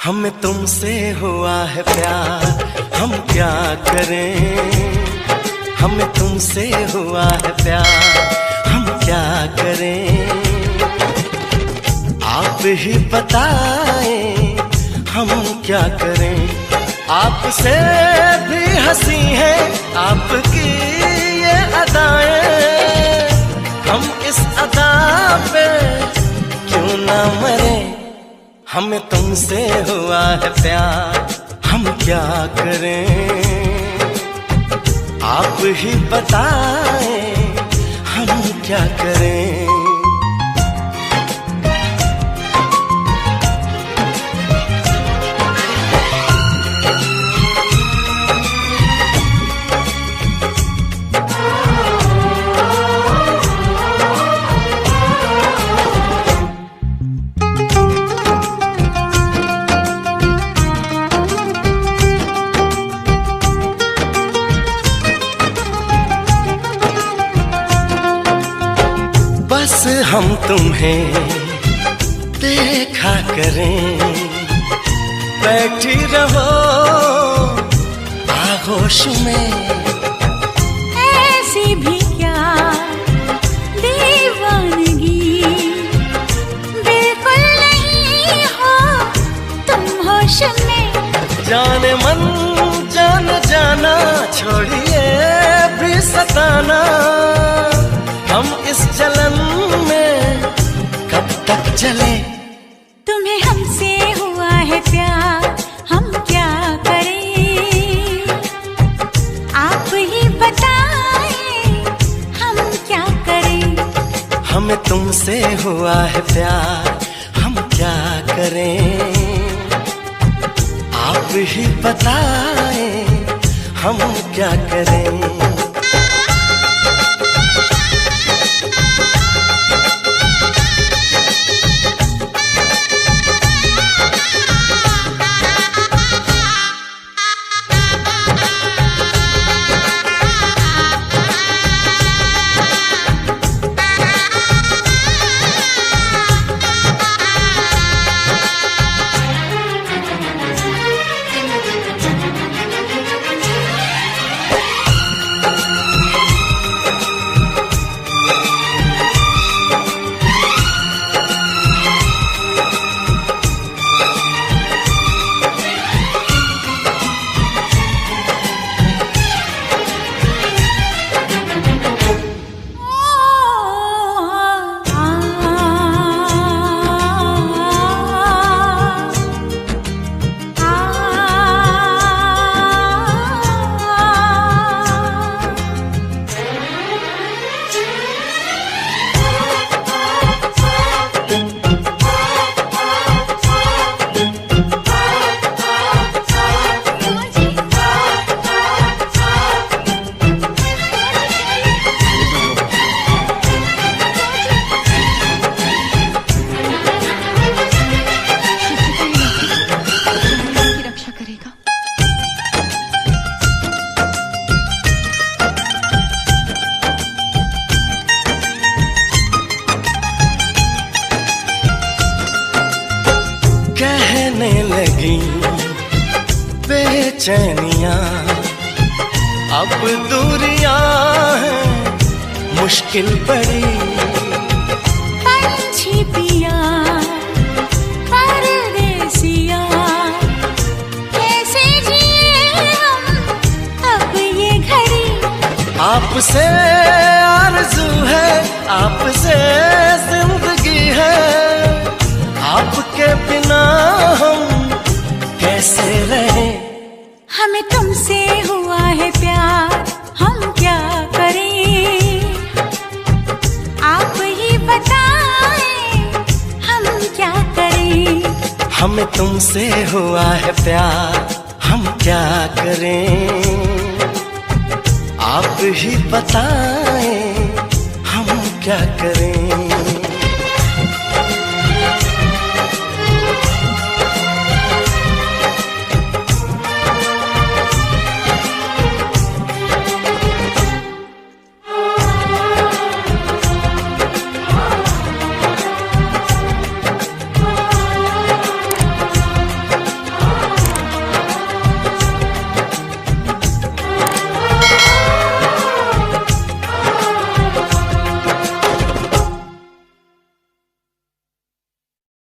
हमें तुमसे हुआ है प्यार, हम क्या करें। हमें तुमसे हुआ है प्यार, हम क्या करें। आप ही बताएं हम क्या करें। आपसे भी हंसी है आपकी ये अदाएं, हम इस अदा पे क्यों ना मरे। हमें तुमसे हुआ है प्यार, हम क्या करें। आप ही बताएं हम क्या करें। बस हम तुम्हें देखा करें, बैठी रहो आगोश में। ऐसी भी क्या दीवानगी, बिल्कुल नहीं हो तुम होश में। जाने मन जान जाना, छोड़िए भी सताना। हम इस जलन में कब तक जले। तुम्हें हमसे हुआ है प्यार, हम क्या करें। आप ही बताएं हम क्या करें। हमें तुमसे हुआ है प्यार, हम क्या करें। आप ही बताएं हम क्या करें। कहने लगी बेचैनियां, अब दूरियां हैं मुश्किल बड़ी। पंछी पिया परदेसिया, कैसे जिए हम अब ये घड़ी। आपसे आरज़ू है, आपसे जिंदगी है। आपके बिना हम कैसे रहें। हमें तुमसे हुआ है प्यार, हम क्या करें। आप ही बताएं हम क्या करें। हमें तुमसे हुआ है प्यार, हम क्या करें। आप ही बताएं हम क्या करें।